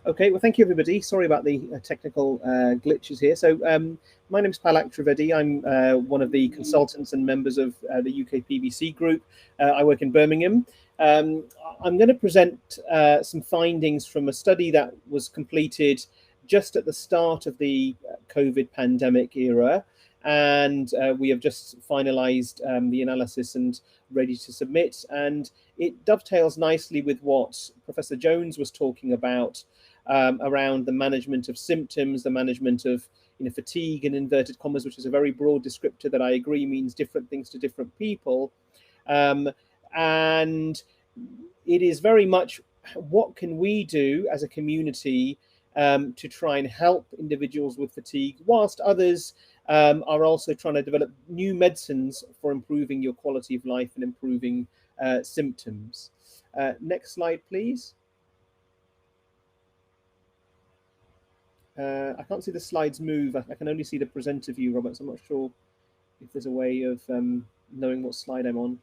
Okay, well, thank you, everybody. Sorry about the technical glitches here. So my name is Palak Trivedi. I'm one of the consultants and members of the UK PBC group. I work in Birmingham. I'm going to present some findings from a study that was completed just at the start of the COVID pandemic era. And we have just finalized the analysis and ready to submit. And it dovetails nicely with what Professor Jones was talking about around the management of symptoms, the management of fatigue in inverted commas, which is a very broad descriptor that I agree means different things to different people. And it is very much what can we do as a community to try and help individuals with fatigue, whilst others are also trying to develop new medicines for improving your quality of life and improving symptoms. Next slide, please. I can't see the slides move. I can only see the presenter view, Robert, so I'm not sure if there's a way of knowing what slide I'm on.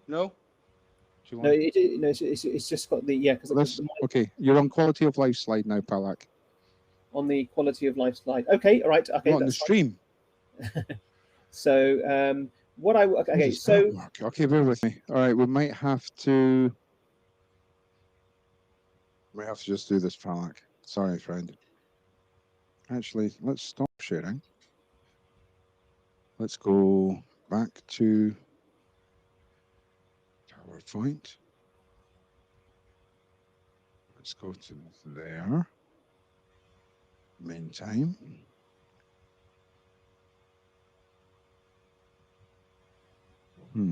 No? No, it's just got the, yeah. Okay, you're on quality of life slide now, Palak. On the quality of life slide. Okay, all right. Okay, on the stream. So what I okay, so okay, bear with me. All right, we might have to just do this, Palak. Sorry, friend. Actually, let's stop sharing. Let's go back to PowerPoint. Let's go to there. Meantime. No,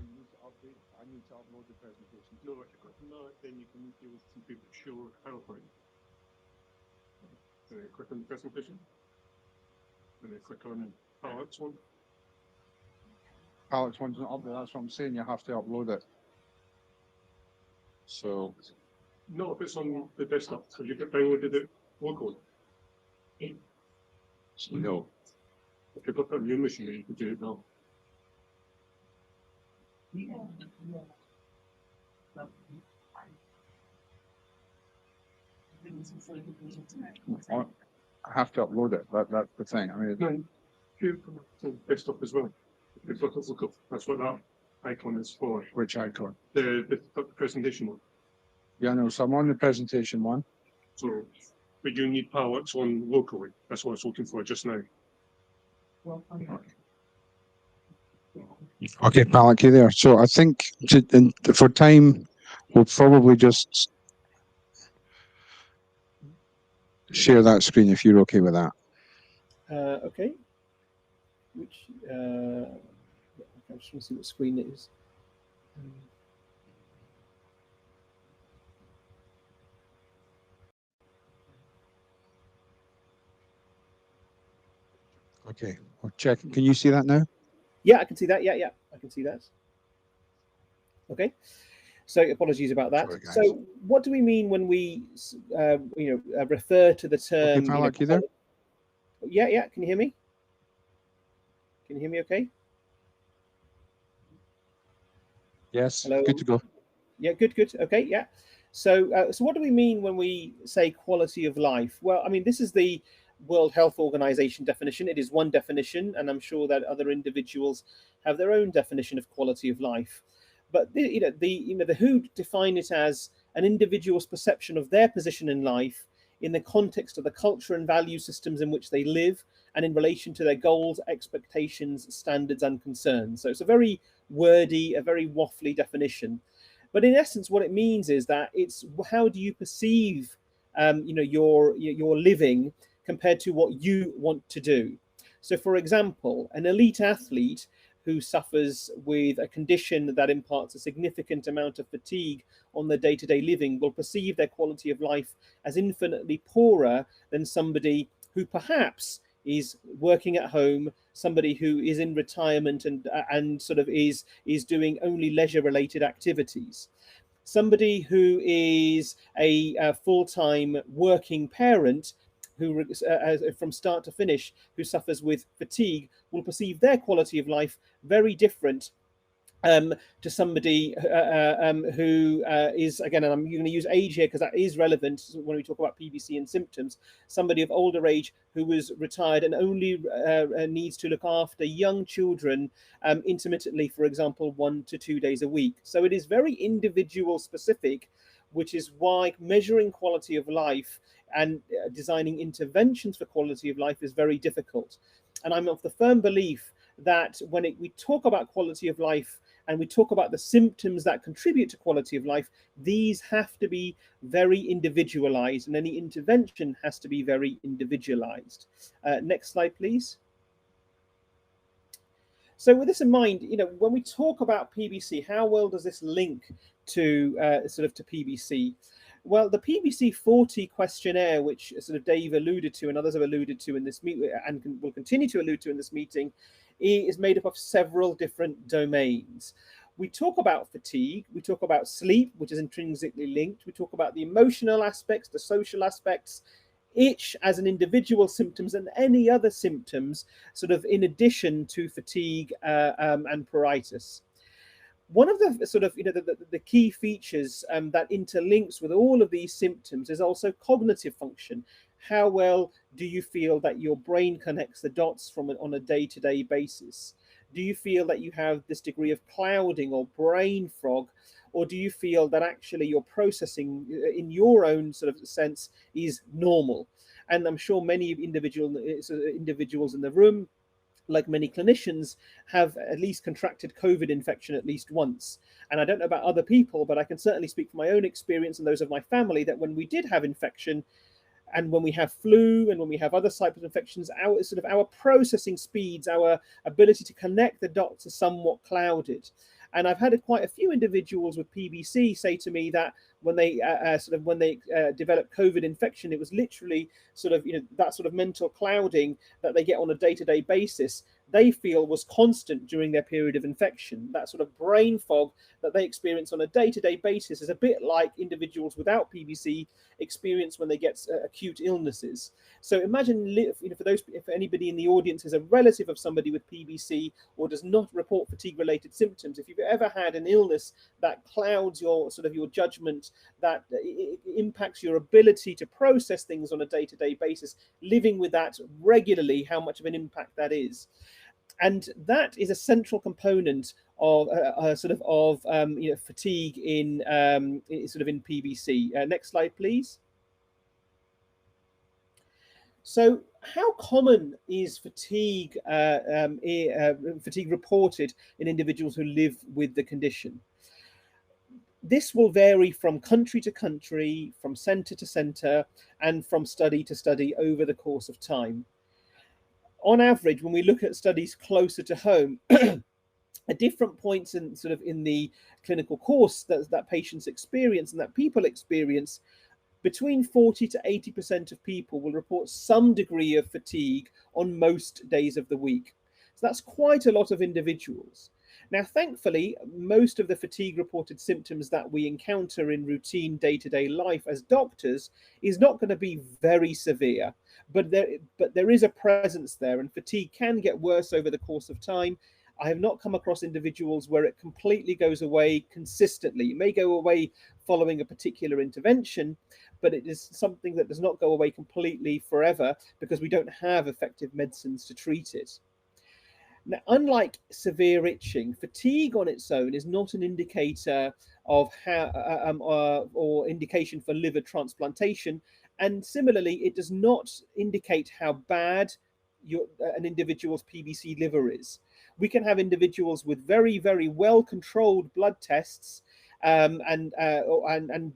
you need to update. I need to upload the presentation. No, if you click on that, then you can do some people show PowerPoint. So you click on the presentation, and then click on Palak's one. Palak's one's not up there. That's what I'm saying. You have to upload it. So, no, if it's on the desktop, so you get downloaded it locally. No. If you've got that on your machine, you can do it now. I have to upload it. That's the thing. I mean, you can desktop as well. You've got to look up. That's what that icon is for. Which icon? The presentation one. Yeah, no. So I'm on the presentation one. So, but you need Palak's one locally. That's what I was looking for just now. Okay, Palak, you there? So I think for time, we'll probably just share that screen if you're okay with that. Okay. Which I'm just trying to see what screen it is. Okay, I'll check. Can you see that now? Yeah, I can see that. Yeah, I can see that. Okay. So apologies about that. Sorry, so what do we mean when we, refer to the term? Okay, Palak, you there? Yeah. Can you hear me? Can you hear me? Okay. Yes. Hello. Good to go. Yeah. Good. Okay. Yeah. So what do we mean when we say quality of life? Well, I mean, this is the World Health Organization definition. It is one definition, and I'm sure that other individuals have their own definition of quality of life. But the WHO define it as an individual's perception of their position in life in the context of the culture and value systems in which they live, and in relation to their goals, expectations, standards, and concerns. So it's a very wordy, a very waffly definition. But in essence, what it means is that it's how do you perceive, your living compared to what you want to do. So, for example, an elite athlete who suffers with a condition that imparts a significant amount of fatigue on their day-to-day living will perceive their quality of life as infinitely poorer than somebody who perhaps is working at home, somebody who is in retirement and sort of is doing only leisure-related activities. Somebody who is a full-time working parent who from start to finish who suffers with fatigue will perceive their quality of life very different to somebody who is, again, and I'm going to use age here because that is relevant when we talk about PBC and symptoms, somebody of older age who was retired and only needs to look after young children intermittently, for example, 1 to 2 days a week. So it is very individual specific, which is why measuring quality of life and designing interventions for quality of life is very difficult. And I'm of the firm belief that when we talk about quality of life and we talk about the symptoms that contribute to quality of life, these have to be very individualized, and any intervention has to be very individualized. Next slide, please. So with this in mind, when we talk about PBC, how well does this link to to PBC? Well, the PBC 40 questionnaire, which sort of Dave alluded to and others have alluded to in this meeting and will continue to allude to in this meeting, is made up of several different domains. We talk about fatigue, we talk about sleep, which is intrinsically linked, we talk about the emotional aspects, the social aspects, itch as an individual symptoms, and any other symptoms sort of in addition to fatigue and pruritus. One of the sort of the key features that interlinks with all of these symptoms is also cognitive function. How well do you feel that your brain connects the dots on a day-to-day basis? Do you feel that you have this degree of clouding or brain fog, or do you feel that actually your processing in your own sort of sense is normal? And I'm sure many individuals in the room, like many clinicians, have at least contracted COVID infection at least once. And I don't know about other people, but I can certainly speak from my own experience and those of my family that when we did have infection, and when we have flu and when we have other types of infections, our processing speeds, our ability to connect the dots are somewhat clouded. And I've had quite a few individuals with PBC say to me that when they developed COVID infection, it was literally that sort of mental clouding that they get on a day-to-day basis, they feel was constant during their period of infection. That sort of brain fog that they experience on a day-to-day basis is a bit like individuals without PBC experience when they get acute illnesses. So imagine, if anybody in the audience is a relative of somebody with PBC or does not report fatigue-related symptoms, if you've ever had an illness that clouds your judgment, that it impacts your ability to process things on a day-to-day basis, living with that regularly, how much of an impact that is. And that is a central component of fatigue in PBC. Next slide, please. So, how common is fatigue reported in individuals who live with the condition? This will vary from country to country, from centre to centre, and from study to study over the course of time. On average, when we look at studies closer to home, at different points in the clinical course that patients experience and that people experience, between 40 to 80% of people will report some degree of fatigue on most days of the week. So that's quite a lot of individuals. Now, thankfully, most of the fatigue reported symptoms that we encounter in routine day-to-day life as doctors is not going to be very severe, but there is a presence there, and fatigue can get worse over the course of time. I have not come across individuals where it completely goes away consistently. It may go away following a particular intervention, but it is something that does not go away completely forever because we don't have effective medicines to treat it. Now, unlike severe itching, fatigue on its own is not an indicator of or indication for liver transplantation, and similarly, it does not indicate how bad an individual's PBC liver is. We can have individuals with very, very well controlled blood tests and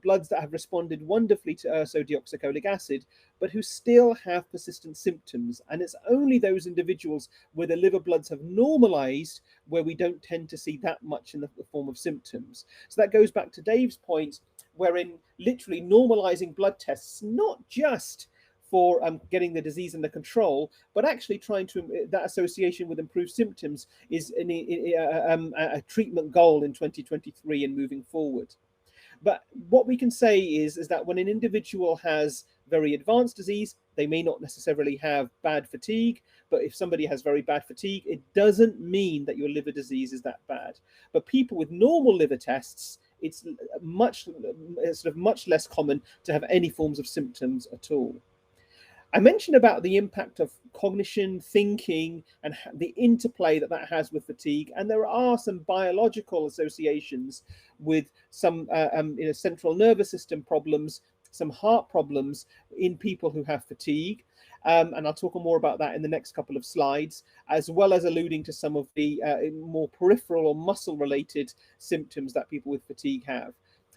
bloods that have responded wonderfully to ursodeoxycholic acid, but who still have persistent symptoms. And it's only those individuals where the liver bloods have normalized where we don't tend to see that much in the form of symptoms. So that goes back to Dave's point, wherein literally normalizing blood tests, not just for getting the disease under control, but actually trying to, that association with improved symptoms is a treatment goal in 2023 and moving forward. But what we can say is that when an individual has very advanced disease, they may not necessarily have bad fatigue, but if somebody has very bad fatigue, it doesn't mean that your liver disease is that bad. But people with normal liver tests, it's much less common to have any forms of symptoms at all. I mentioned about the impact of cognition, thinking, and the interplay that has with fatigue. And there are some biological associations with some central nervous system problems, some heart problems in people who have fatigue. And I'll talk more about that in the next couple of slides, as well as alluding to some of the more peripheral or muscle-related symptoms that people with fatigue have.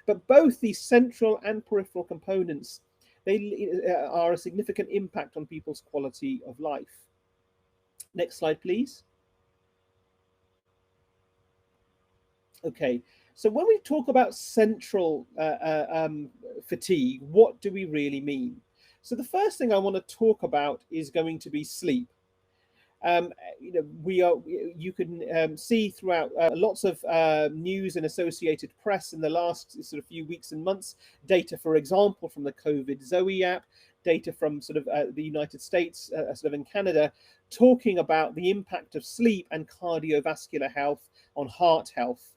But both these central and peripheral components, they are a significant impact on people's quality of life. Next slide, please. Okay, so when we talk about central fatigue, what do we really mean? So the first thing I want to talk about is going to be sleep. You can see throughout lots of news and associated press in the last sort of few weeks and months, data, for example, from the COVID Zoe app, data from sort of the United States, sort of in Canada, talking about the impact of sleep and cardiovascular health on heart health.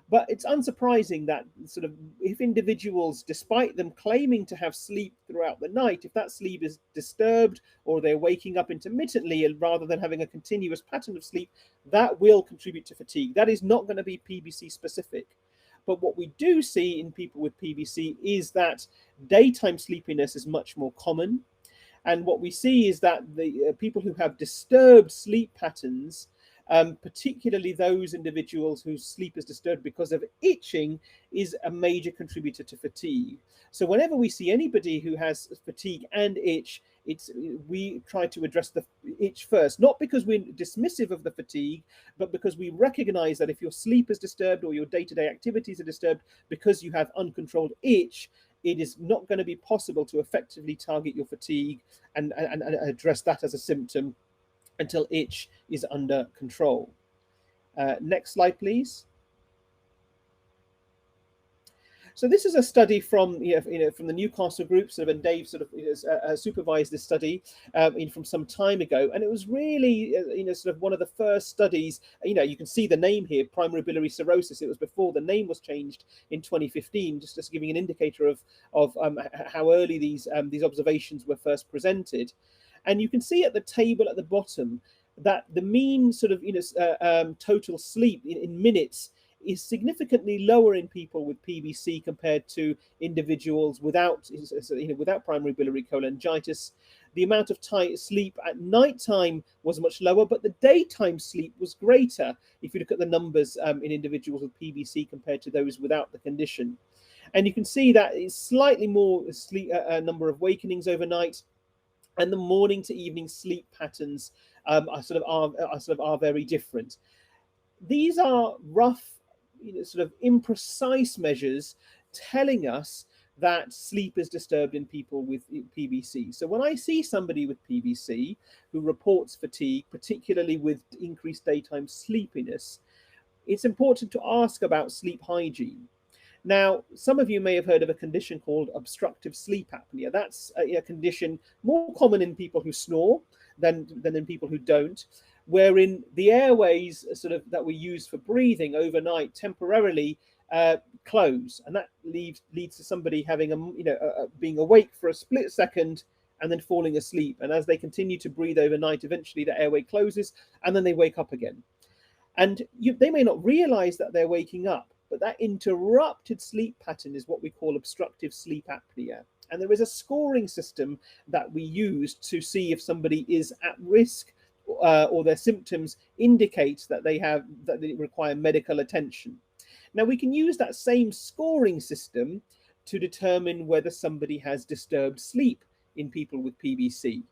But it's unsurprising that sort of if individuals, despite them claiming to have sleep throughout the night, if that sleep is disturbed or they're waking up intermittently rather than having a continuous pattern of sleep, that will contribute to fatigue. That is not going to be PBC specific. But what we do see in people with PBC is that daytime sleepiness is much more common. And what we see is that the people who have disturbed sleep patterns, particularly those individuals whose sleep is disturbed because of itching, is a major contributor to fatigue. So whenever we see anybody who has fatigue and itch, we try to address the itch first, not because we're dismissive of the fatigue, but because we recognize that if your sleep is disturbed or your day-to-day activities are disturbed because you have uncontrolled itch, it is not going to be possible to effectively target your fatigue and address that as a symptom until itch is under control. Next slide, please. So this is a study from from the Newcastle group, sort of, and Dave sort of supervised this study from some time ago, and it was really sort of one of the first studies. You can see the name here, primary biliary cirrhosis. It was before the name was changed in 2015, just giving an indicator of how early these observations were first presented. And you can see at the table at the bottom that the mean sort of total sleep in minutes is significantly lower in people with PBC compared to individuals without primary biliary cholangitis. The amount of sleep at nighttime was much lower, but the daytime sleep was greater if you look at the numbers in individuals with PBC compared to those without the condition. And you can see that it's slightly more number of wakenings overnight, and the morning to evening sleep patterns are very different. These are rough, sort of imprecise measures telling us that sleep is disturbed in people with PBC. So when I see somebody with PBC who reports fatigue, particularly with increased daytime sleepiness, it's important to ask about sleep hygiene. Now, some of you may have heard of a condition called obstructive sleep apnea. That's a condition more common in people who snore than in people who don't, wherein the airways that we use for breathing overnight temporarily close, and that leads to somebody having being awake for a split second and then falling asleep. And as they continue to breathe overnight, eventually the airway closes and then they wake up again. And they may not realize that they're waking up, but that interrupted sleep pattern is what we call obstructive sleep apnea. And there is a scoring system that we use to see if somebody is at risk or their symptoms indicate that they require medical attention. Now, we can use that same scoring system to determine whether somebody has disturbed sleep in people with PBC.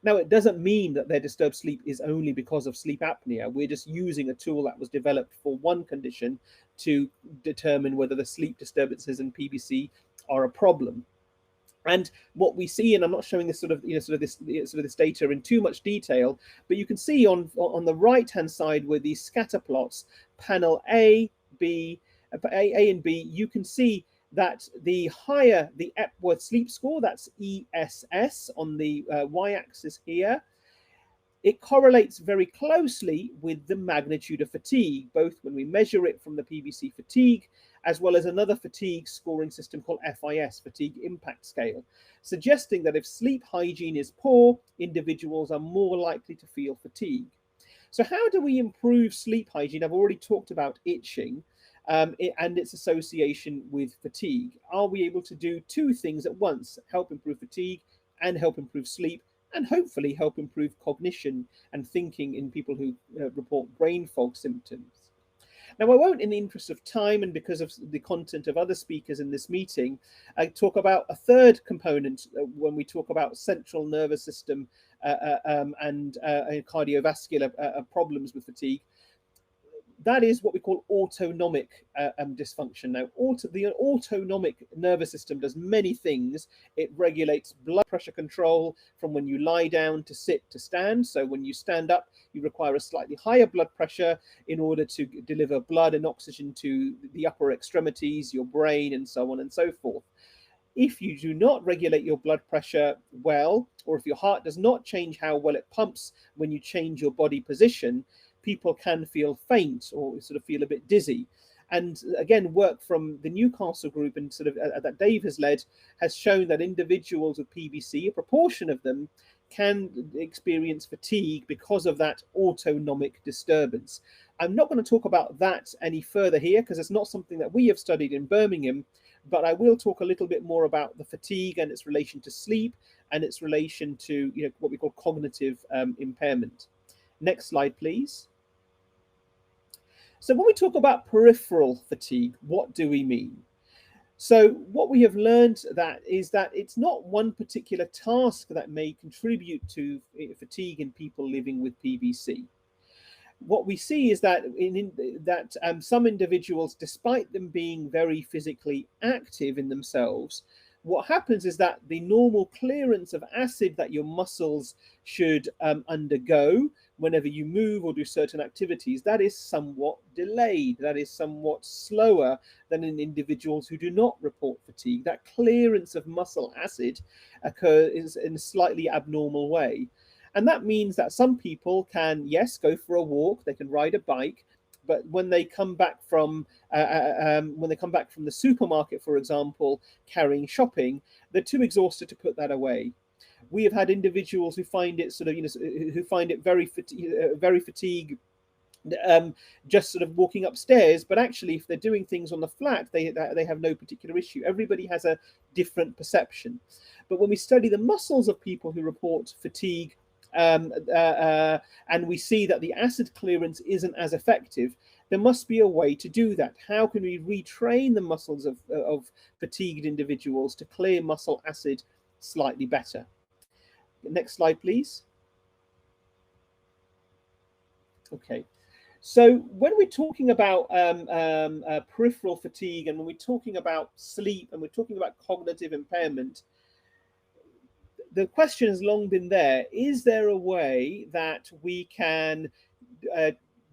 Now, it doesn't mean that their disturbed sleep is only because of sleep apnea. We're just using a tool that was developed for one condition to determine whether the sleep disturbances in PBC are a problem. And what we see, and I'm not showing this this data in too much detail, but you can see on the right hand side with these scatter plots, panel A and B, you can see that the higher the Epworth sleep score, that's ESS on the y-axis here, it correlates very closely with the magnitude of fatigue, both when we measure it from the PBC fatigue, as well as another fatigue scoring system called FIS, Fatigue Impact Scale, suggesting that if sleep hygiene is poor, individuals are more likely to feel fatigue. So how do we improve sleep hygiene? I've already talked about itching and its association with fatigue. Are we able to do two things at once, help improve fatigue and help improve sleep, and hopefully help improve cognition and thinking in people who report brain fog symptoms? Now, I won't, in the interest of time and because of the content of other speakers in this meeting, talk about a third component when we talk about central nervous system and cardiovascular problems with fatigue. That is what we call autonomic dysfunction. Now, the autonomic nervous system does many things. It regulates blood pressure control from when you lie down to sit to stand. So when you stand up, you require a slightly higher blood pressure in order to deliver blood and oxygen to the upper extremities, your brain, and so on and so forth. If you do not regulate your blood pressure well, or if your heart does not change how well it pumps when you change your body position, people can feel faint or sort of feel a bit dizzy. And again, work from the Newcastle group and that Dave has led has shown that individuals with PBC, a proportion of them, can experience fatigue because of that autonomic disturbance. I'm not going to talk about that any further here because it's not something that we have studied in Birmingham, but I will talk a little bit more about the fatigue and its relation to sleep and its relation to what we call cognitive impairment. Next slide, please. So when we talk about peripheral fatigue, what do we mean? So what we have learned is that it's not one particular task that may contribute to fatigue in people living with PBC. What we see is that some individuals, despite them being very physically active in themselves, what happens is that the normal clearance of acid that your muscles should undergo whenever you move or do certain activities, that is somewhat delayed, that is somewhat slower than in individuals who do not report fatigue. That clearance of muscle acid occurs in a slightly abnormal way. And that means that some people can, yes, go for a walk, they can ride a bike, but when they come back from the supermarket, for example, carrying shopping, they're too exhausted to put that away. We have had individuals who find it very fatigued, just sort of walking upstairs, but actually, if they're doing things on the flat, they have no particular issue. Everybody has a different perception. But when we study the muscles of people who report fatigue, and we see that the acid clearance isn't as effective, there must be a way to do that. How can we retrain the muscles of fatigued individuals to clear muscle acid slightly better? Next slide, please. Okay. So when we're talking about peripheral fatigue, and when we're talking about sleep, and we're talking about cognitive impairment, the question has long been there: is there a way that we can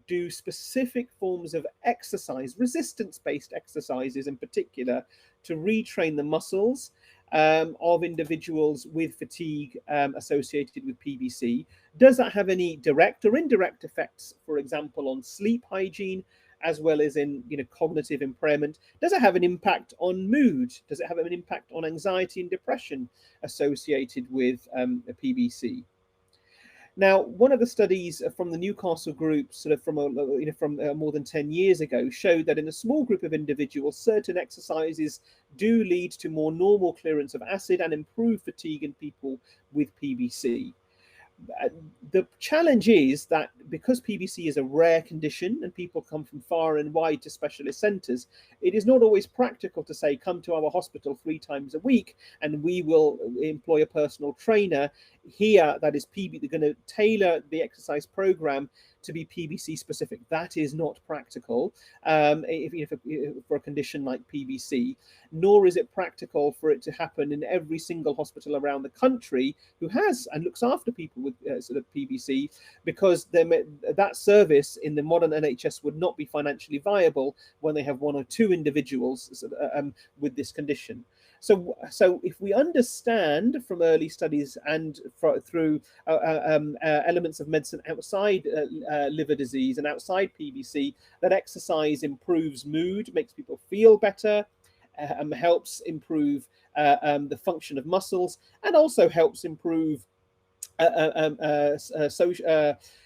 do specific forms of exercise, resistance-based exercises in particular, to retrain the muscles of individuals with fatigue associated with PBC? Does that have any direct or indirect effects, for example, on sleep hygiene, as well as in cognitive impairment? Does it have an impact on mood? Does it have an impact on anxiety and depression associated with PBC? Now, one of the studies from the Newcastle group, from more than 10 years ago, showed that in a small group of individuals, certain exercises do lead to more normal clearance of acid and improve fatigue in people with PBC. The challenge is that because PBC is a rare condition and people come from far and wide to specialist centres, it is not always practical to say, come to our hospital 3 times a week and we will employ a personal trainer here that is they're going to tailor the exercise program to be PBC specific. That is not practical for a condition like PBC, nor is it practical for it to happen in every single hospital around the country who has and looks after people with sort of PBC, because that service in the modern NHS would not be financially viable when they have 1 or 2 individuals with this condition. So if we understand from early studies and through elements of medicine outside liver disease and outside PBC, that exercise improves mood, makes people feel better, helps improve the function of muscles, and also helps improve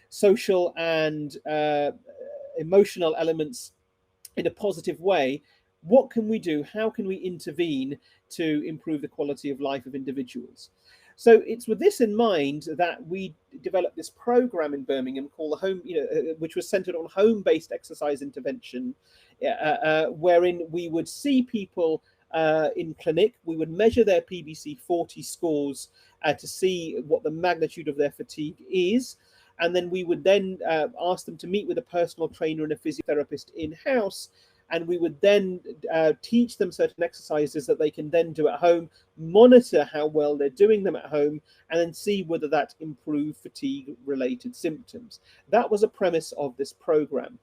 social and emotional elements in a positive way. What can we do? How can we intervene to improve the quality of life of individuals? So it's with this in mind that we developed this program in Birmingham called the Home, which was centered on home-based exercise intervention, wherein we would see people in clinic. We would measure their PBC 40 scores to see what the magnitude of their fatigue is. And then we would then ask them to meet with a personal trainer and a physiotherapist in-house. And we would then teach them certain exercises that they can then do at home, monitor how well they're doing them at home, and then see whether that improved fatigue-related symptoms. That was a premise of this program.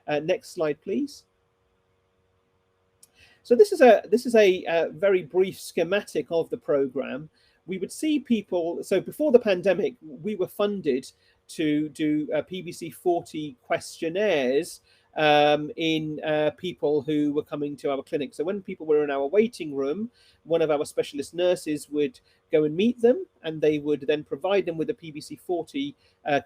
Next slide, please. So this is a very brief schematic of the program. We would see people. So before the pandemic, we were funded to do PBC 40 questionnaires in people who were coming to our clinic. So when people were in our waiting room, one of our specialist nurses would go and meet them, and they would then provide them with a PBC 40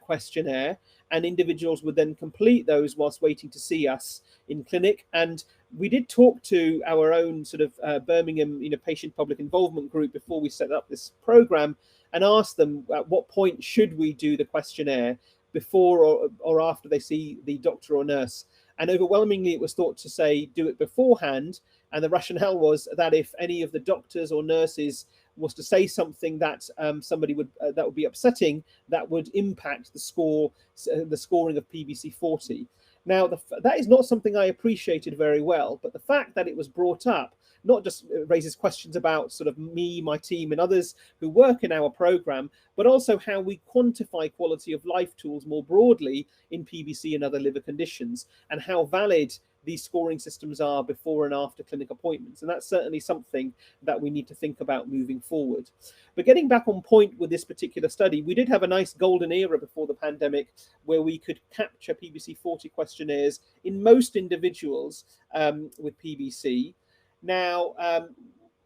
questionnaire, and individuals would then complete those whilst waiting to see us in clinic. And we did talk to our own sort of Birmingham patient public involvement group before we set up this program, and asked them at what point should we do the questionnaire, before or after they see the doctor or nurse. And overwhelmingly it was thought to say do it beforehand, and the rationale was that if any of the doctors or nurses was to say something that somebody would that would be upsetting, that would impact the scoring of PBC 40. Now that is not something I appreciated very well, but the fact that it was brought up not just raises questions about sort of me, my team, and others who work in our program, but also how we quantify quality of life tools more broadly in PBC and other liver conditions, and how valid these scoring systems are before and after clinic appointments. And that's certainly something that we need to think about moving forward. But getting back on point with this particular study, we did have a nice golden era before the pandemic where we could capture PBC 40 questionnaires in most individuals with PBC. Now,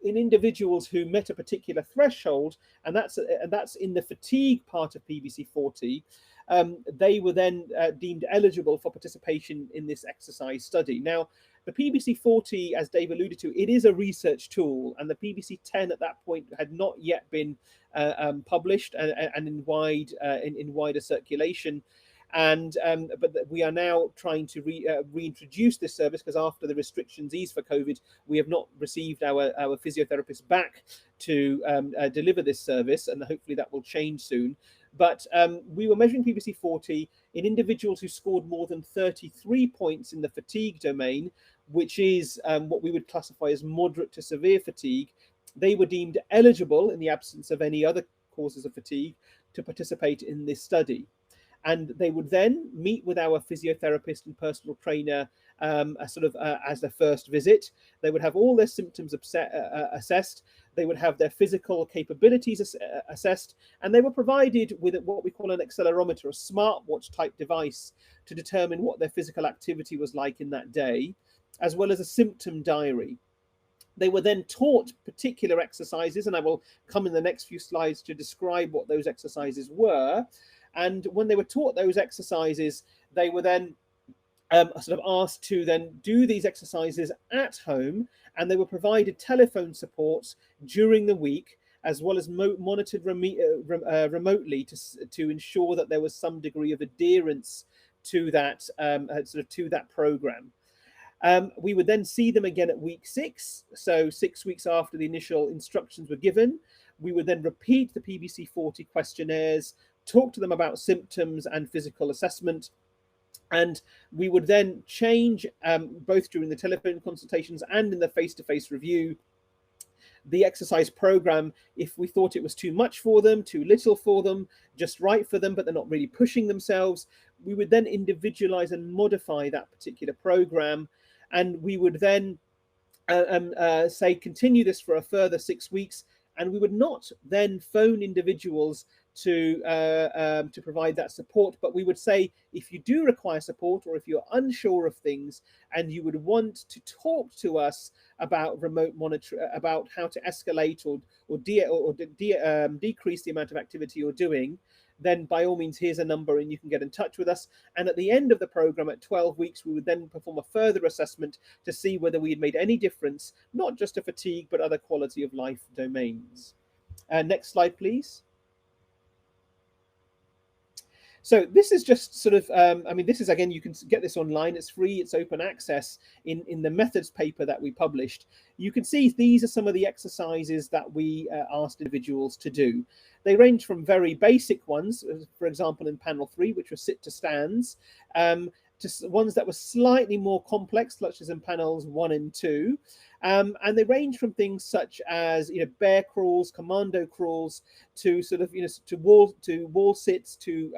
in individuals who met a particular threshold, and that's in the fatigue part of PBC 40, they were then deemed eligible for participation in this exercise study. Now, the PBC 40, as Dave alluded to, it is a research tool, and the PBC 10 at that point had not yet been published and in wider circulation. And but we are now trying to reintroduce this service, because after the restrictions eased for COVID, we have not received our physiotherapists back to deliver this service, and hopefully that will change soon. But we were measuring PBC 40 in individuals who scored more than 33 points in the fatigue domain, which is what we would classify as moderate to severe fatigue. They were deemed eligible, in the absence of any other causes of fatigue, to participate in this study. And they would then meet with our physiotherapist and personal trainer as their first visit. They would have all their symptoms assessed. They would have their physical capabilities assessed, and they were provided with what we call an accelerometer, a smartwatch type device, to determine what their physical activity was like in that day, as well as a symptom diary. They were then taught particular exercises, and I will come in the next few slides to describe what those exercises were. And when they were taught those exercises, they were then asked to then do these exercises at home, and they were provided telephone support during the week as well as monitored remotely to ensure that there was some degree of adherence to that to that program. We would then see them again at week 6, so 6 weeks after the initial instructions were given. We would then repeat the PBC 40 questionnaires, talk to them about symptoms and physical assessment, and we would then change, both during the telephone consultations and in the face-to-face review, the exercise program if we thought it was too much for them, too little for them, just right for them, but they're not really pushing themselves. We would then individualize and modify that particular program, and we would then say continue this for a further 6 weeks, and we would not then phone individuals to provide that support, but we would say if you do require support, or if you're unsure of things and you would want to talk to us about remote monitor, about how to escalate or decrease the amount of activity you're doing, then by all means, here's a number and you can get in touch with us. And at the end of the program at 12 weeks, we would then perform a further assessment to see whether we had made any difference, not just to fatigue, but other quality of life domains. Next slide, please. So this is just sort of, I mean, this is, again, you can get this online. It's free. It's open access in the methods paper that we published. You can see these are some of the exercises that we asked individuals to do. They range from very basic ones, for example, in panel 3, which was sit to stands, to ones that were slightly more complex, such as in panels 1 and 2. And they range from things such as, bear crawls, commando crawls, to sort of, to wall sits, to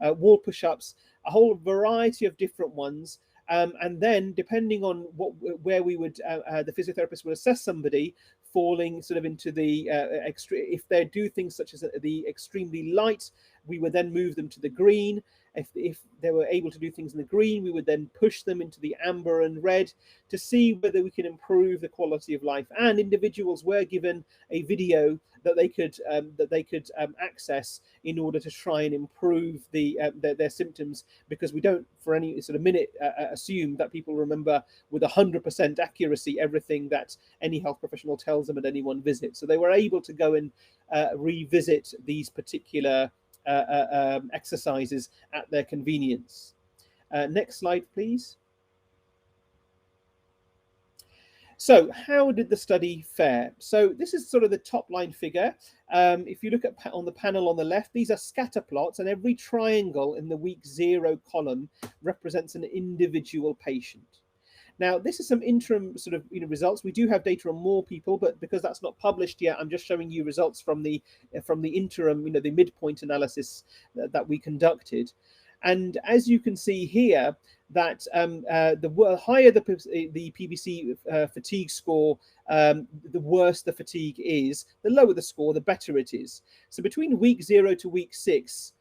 wall push-ups, a whole variety of different ones. And then, depending on where we would, the physiotherapist would assess somebody, falling sort of into the if they do things such as the extremely light, we would then move them to the green. If they were able to do things in the green, we would then push them into the amber and red to see whether we can improve the quality of life. And individuals were given a video that they could access in order to try and improve their symptoms, because we don't for any sort of minute assume that people remember with 100% accuracy everything that any health professional tells them at any one visit. So they were able to go and revisit these particular exercises at their convenience. Next slide, please. So how did the study fare? So this is sort of the top line figure. If you look at on the panel on the left, these are scatter plots, and every triangle in the week 0 column represents an individual patient. Now, this is some interim sort of results. We do have data on more people, but because that's not published yet, I'm just showing you results from the interim, the midpoint analysis that we conducted. And as you can see here, that the higher the PBC fatigue score, the worse the fatigue is. The lower the score, the better it is. So between week 0 to week 6,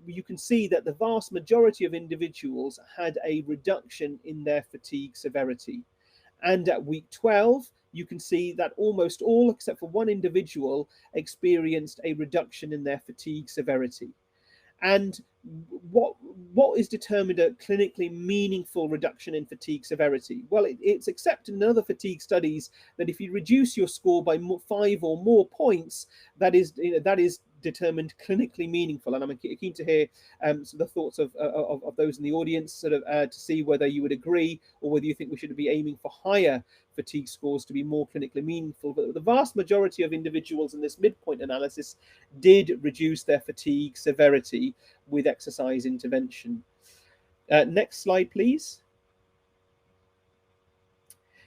you can see that the vast majority of individuals had a reduction in their fatigue severity. And at week 12, you can see that almost all, except for one individual, experienced a reduction in their fatigue severity. And what is determined a clinically meaningful reduction in fatigue severity? Well, it's accepted in other fatigue studies that if you reduce your score by 5 or more points, that is determined clinically meaningful. And I'm keen to hear the thoughts of those in the audience, sort of to see whether you would agree or whether you think we should be aiming for higher fatigue scores to be more clinically meaningful. But the vast majority of individuals in this midpoint analysis did reduce their fatigue severity with exercise intervention. Next slide, please.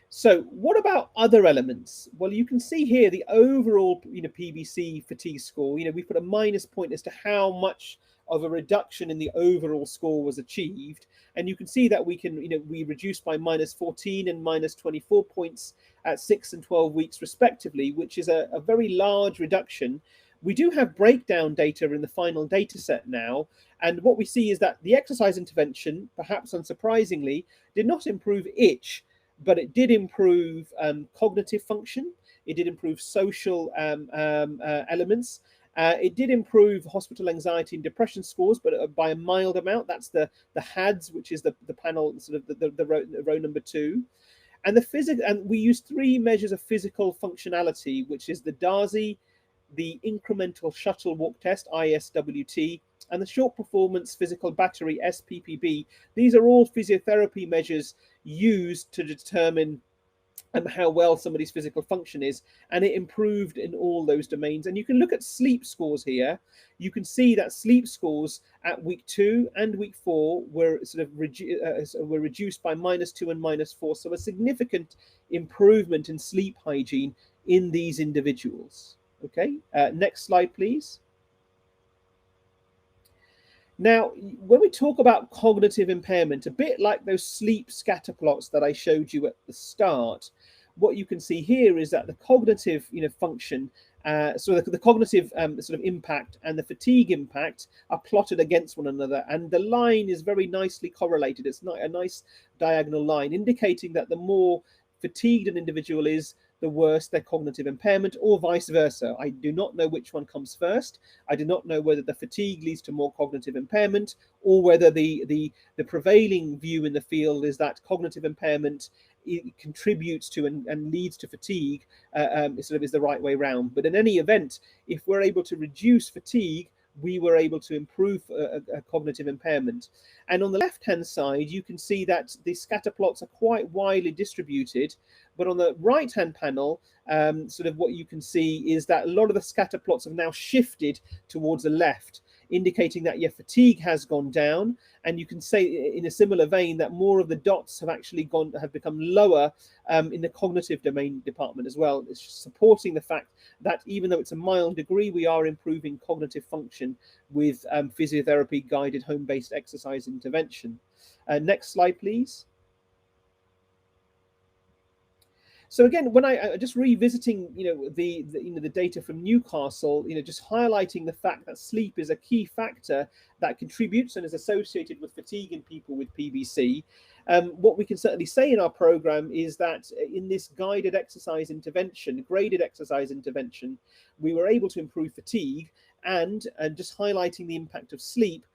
So what about other elements? Well, you can see here the overall PBC fatigue score. We put a minus point as to how much of a reduction in the overall score was achieved, and you can see that we reduced by minus 14 and minus 24 points at 6 and 12 weeks respectively, which is a very large reduction. We do have breakdown data in the final data set now, and what we see is that the exercise intervention, perhaps unsurprisingly, did not improve itch, but it did improve cognitive function. It did improve social elements. It did improve hospital anxiety and depression scores, but by a mild amount. That's the HADS, which is the panel, sort of the row number 2. And we use 3 measures of physical functionality, which is the DARSI, the incremental shuttle walk test, ISWT, and the short performance physical battery, SPPB. These are all physiotherapy measures used to determine how well somebody's physical function is, and it improved in all those domains. And you can look at sleep scores here. You can see that sleep scores at week 2 and week 4 were were reduced by -2 and -4, so a significant improvement in sleep hygiene in these individuals. Okay, next slide, please. Now, when we talk about cognitive impairment, a bit like those sleep scatter plots that I showed you at the start, what you can see here is that the cognitive, function, so the cognitive sort of impact and the fatigue impact are plotted against one another, and the line is very nicely correlated. It's not a nice diagonal line, indicating that the more fatigued an individual is, the worse their cognitive impairment, or vice versa. I do not know which one comes first. I do not know whether the fatigue leads to more cognitive impairment, or whether the prevailing view in the field is that cognitive impairment contributes to and leads to fatigue, sort of is the right way round. But in any event, if we're able to reduce fatigue, we were able to improve cognitive impairment. And on the left-hand side, you can see that the scatter plots are quite widely distributed. But on the right-hand panel, sort of what you can see is that a lot of the scatter plots have now shifted towards the left, indicating that your fatigue has gone down. And you can say in a similar vein that more of the dots have become lower in the cognitive domain department as well. It's supporting the fact that even though it's a mild degree, we are improving cognitive function with physiotherapy guided home-based exercise intervention. Next slide, please. So again, when I just revisiting, the data from Newcastle, just highlighting the fact that sleep is a key factor that contributes and is associated with fatigue in people with PBC. What we can certainly say in our program is that in this graded exercise intervention, we were able to improve fatigue, and just highlighting the impact of sleep.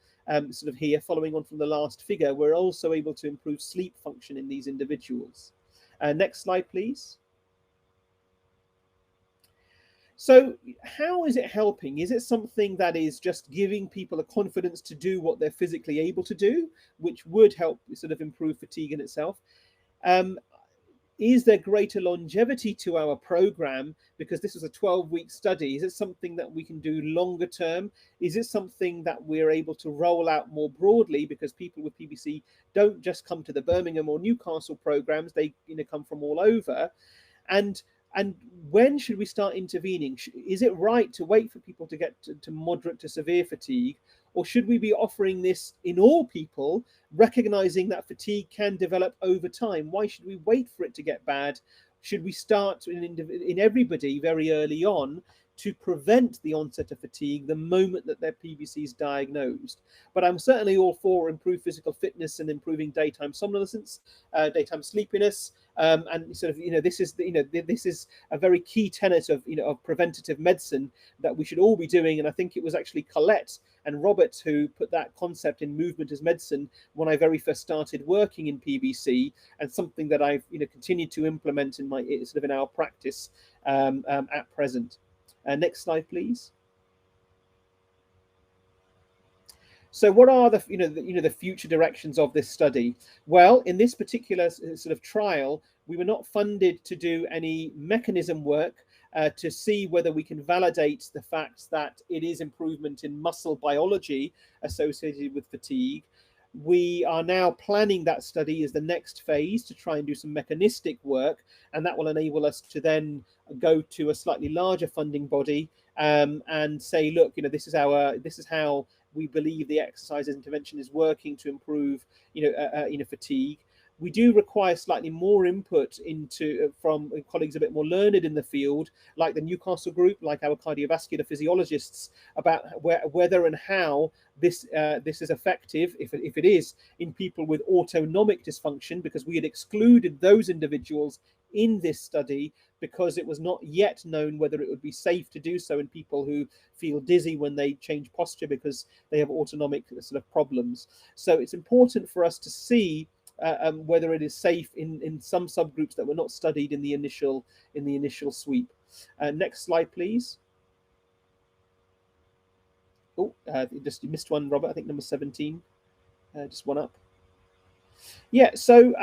Sort of here, following on from the last figure, we're also able to improve sleep function in these individuals. Next slide, please. So how is it helping? Is it something that is just giving people the confidence to do what they're physically able to do, which would help sort of improve fatigue in itself? Is there greater longevity to our program because this is a 12-week study? Is it something that we can do longer term? Is it something that we're able to roll out more broadly because people with PBC don't just come to the Birmingham or Newcastle programs, they come from all over? And when should we start intervening? Is it right to wait for people to get to moderate to severe fatigue? Or should we be offering this in all people, recognizing that fatigue can develop over time? Why should we wait for it to get bad? Should we start in everybody very early on to prevent the onset of fatigue the moment that their PBC is diagnosed? But I'm certainly all for improved physical fitness and improving daytime somnolence, daytime sleepiness, and sort of this is a very key tenet of of preventative medicine that we should all be doing. And I think it was actually Colette and Robert who put that concept in movement as medicine when I very first started working in PBC, and something that I've continued to implement in my in our practice at present. Next slide, please. So what are the the future directions of this study? Well, in this particular sort of trial, we were not funded to do any mechanism work to see whether we can validate the fact that it is improvement in muscle biology associated with fatigue. We are now planning that study as the next phase to try and do some mechanistic work, and that will enable us to then go to a slightly larger funding body and say, look, this is how we believe the exercise intervention is working to improve fatigue. We do require slightly more input from colleagues a bit more learned in the field, like the Newcastle group, like our cardiovascular physiologists, about whether and how this is effective, if it is, in people with autonomic dysfunction, because we had excluded those individuals in this study because it was not yet known whether it would be safe to do so in people who feel dizzy when they change posture because they have autonomic sort of problems. So it's important for us to see whether it is safe in some subgroups that were not studied in the initial sweep. Next slide, please. Oh, just you missed one, Robert. I think number 17. Just one up. Yeah. So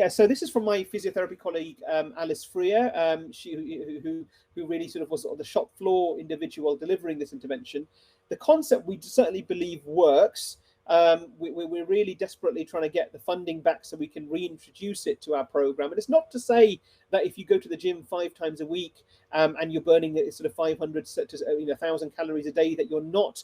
so this is from my physiotherapy colleague Alice Freer. Who really sort of was the shop floor individual delivering this intervention. The concept we certainly believe works. We're really desperately trying to get the funding back so we can reintroduce it to our program. And it's not to say that if you go to the gym 5 times a week and you're burning sort of 500 to 1,000 calories a day, that you're not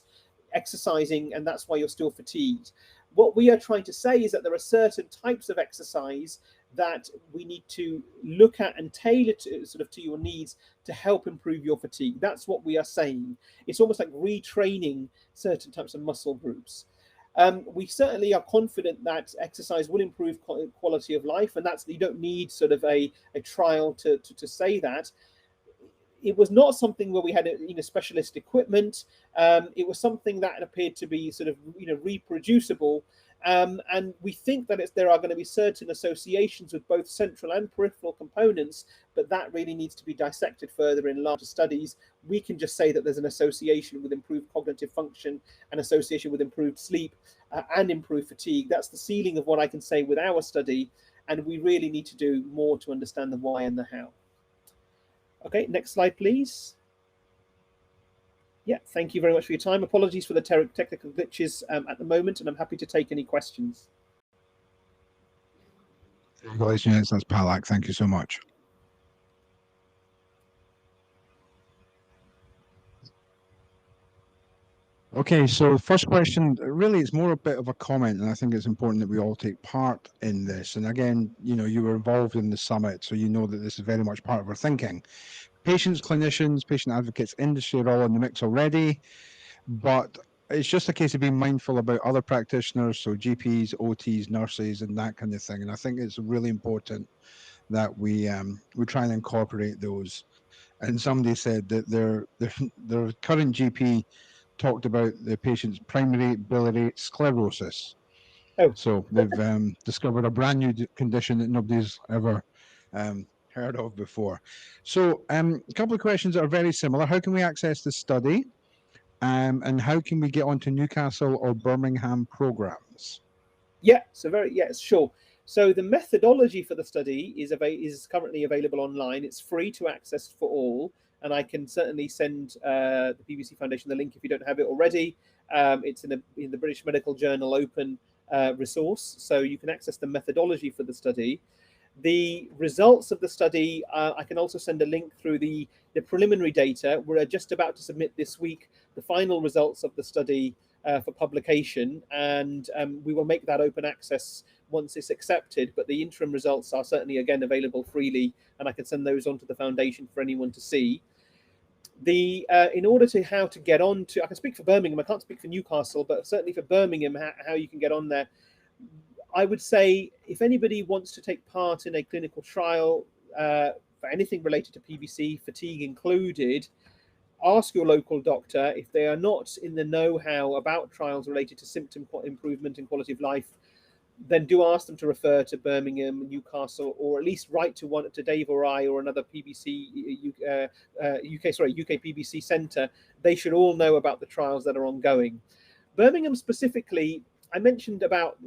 exercising and that's why you're still fatigued. What we are trying to say is that there are certain types of exercise that we need to look at and tailor to your needs to help improve your fatigue. That's what we are saying. It's almost like retraining certain types of muscle groups. We certainly are confident that exercise will improve quality of life, and you don't need sort of a trial to say that. It was not something where we had specialist equipment. It was something that appeared to be sort of reproducible, and we think that there are going to be certain associations with both central and peripheral components, but that really needs to be dissected further in larger studies. We can just say that there's an association with improved cognitive function, an association with improved sleep, and improved fatigue. That's the ceiling of what I can say with our study, and we really need to do more to understand the why and the how. Okay, next slide, please. Yeah, thank you very much for your time. Apologies for the technical glitches at the moment, and I'm happy to take any questions. Congratulations, that's Palak. Thank you so much. Okay, so first question, really it's more a bit of a comment, and I think it's important that we all take part in this. And again, you were involved in the summit, so you know that this is very much part of our thinking. Patients, clinicians, patient advocates, industry are all in the mix already, but it's just a case of being mindful about other practitioners, so GPs, OTs, nurses, and that kind of thing. And I think it's really important that we try and incorporate those. And somebody said that their current GP talked about the patient's primary biliary sclerosis. Oh. So they've discovered a brand new condition that nobody's ever heard of before. So a couple of questions that are very similar. How can we access the study? And how can we get onto Newcastle or Birmingham programs? Yeah, sure. So the methodology for the study is currently available online. It's free to access for all, and I can certainly send the PBC Foundation the link if you don't have it already. It's in the British Medical Journal open resource, so you can access the methodology for the study. The results of the study, I can also send a link through the preliminary data. We're just about to submit this week the final results of the study for publication, and we will make that open access once it's accepted, but the interim results are certainly again available freely, and I can send those on to the foundation for anyone to see. In order to how to get on to, I can speak for Birmingham, I can't speak for Newcastle, but certainly for Birmingham, how you can get on there. I would say if anybody wants to take part in a clinical trial for anything related to PBC, fatigue included, ask your local doctor. If they are not in the know-how about trials related to symptom improvement and quality of life, then do ask them to refer to Birmingham, Newcastle, or at least write to Dave or I or another PBC UK PBC centre. They should all know about the trials that are ongoing. Birmingham specifically, I mentioned about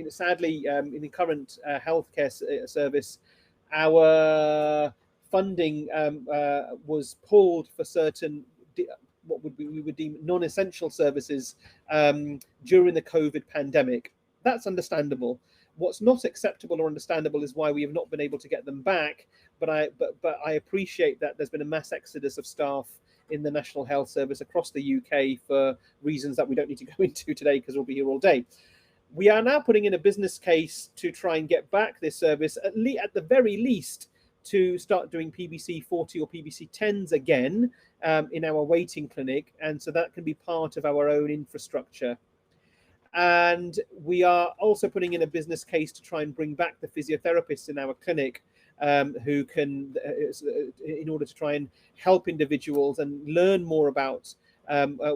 sadly in the current healthcare service, our funding was pulled for certain we would deem non-essential services during the COVID pandemic. That's understandable. What's not acceptable or understandable is why we have not been able to get them back. But I appreciate that there's been a mass exodus of staff in the National Health Service across the UK for reasons that we don't need to go into today because we'll be here all day. We are now putting in a business case to try and get back this service, at the very least, to start doing PBC 40 or PBC 10s again in our waiting clinic. And so that can be part of our own infrastructure. And we are also putting in a business case to try and bring back the physiotherapists in our clinic who can, in order to try and help individuals and learn more about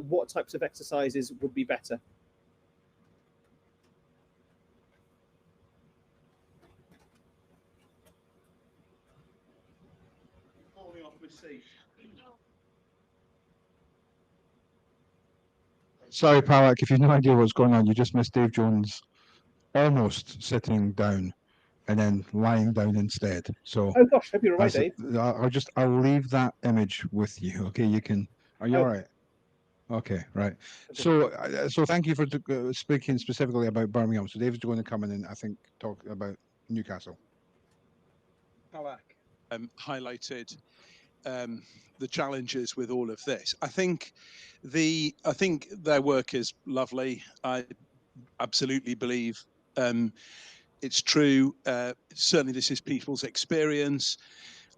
what types of exercises would be better. Sorry, Palak, if you've no idea what's going on, you just missed Dave Jones almost sitting down and then lying down instead. So Oh gosh, hope you're all right, Dave. I'll leave that image with you. Okay, you can. Are you Oh. all right? Okay, right. So thank you for speaking specifically about Birmingham. So David's going to come in and I think talk about Newcastle. Palak highlighted the challenges with all of this. I think their work is lovely. I absolutely believe it's true. Certainly, this is people's experience.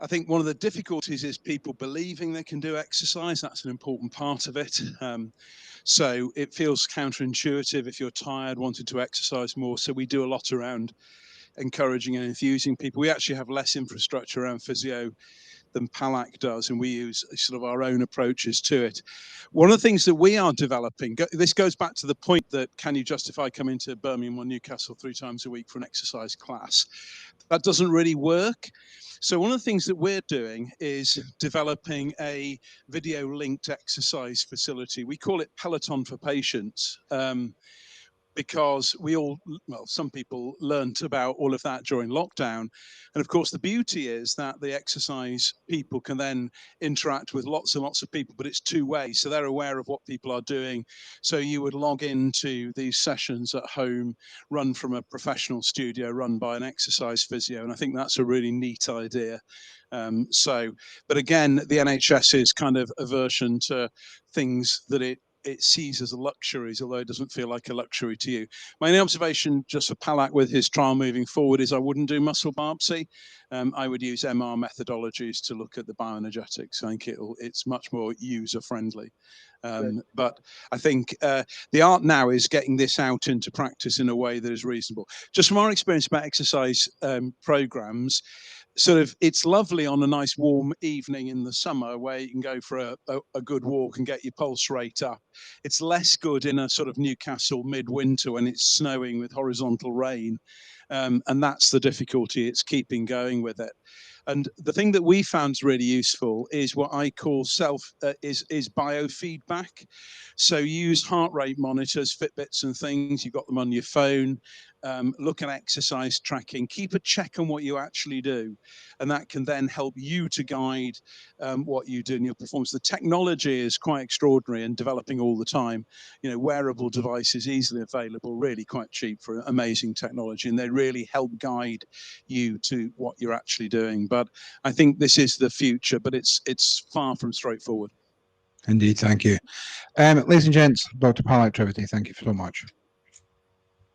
I think one of the difficulties is people believing they can do exercise. That's an important part of it. So it feels counterintuitive if you're tired, wanting to exercise more. So we do a lot around encouraging and enthusing people. We actually have less infrastructure around physio than Palak does, and we use sort of our own approaches to it. One of the things that we are developing, this goes back to the point that can you justify coming to Birmingham or Newcastle 3 times a week for an exercise class? That doesn't really work. So one of the things that we're doing is developing a video linked exercise facility. We call it Peloton for Patients. Because some people learnt about all of that during lockdown. And of course, the beauty is that the exercise people can then interact with lots and lots of people, but it's two ways. So they're aware of what people are doing. So you would log into these sessions at home, run from a professional studio, run by an exercise physio. And I think that's a really neat idea. But again, the NHS's kind of aversion to things that it sees as luxuries, although it doesn't feel like a luxury to you. My only observation, just for Palak with his trial moving forward, is I wouldn't do muscle biopsy. I would use MR methodologies to look at the bioenergetics. I think it's much more user-friendly. But I think the art now is getting this out into practice in a way that is reasonable. Just from our experience about exercise programs, sort of it's lovely on a nice warm evening in the summer where you can go for a good walk and get your pulse rate up. It's less good in a sort of Newcastle midwinter when it's snowing with horizontal rain. And that's the difficulty, it's keeping going with it. And the thing that we found is really useful is what I call is biofeedback. So use heart rate monitors, Fitbits and things, you've got them on your phone, look at exercise tracking, keep a check on what you actually do. And that can then help you to guide what you do in your performance. The technology is quite extraordinary and developing all the time. You know, wearable devices easily available, really quite cheap for amazing technology. And they really help guide you to what you're actually doing. But I think this is the future, but it's far from straightforward. Indeed, thank you. Ladies and gents, Dr. Palak Trivedi, thank you so much.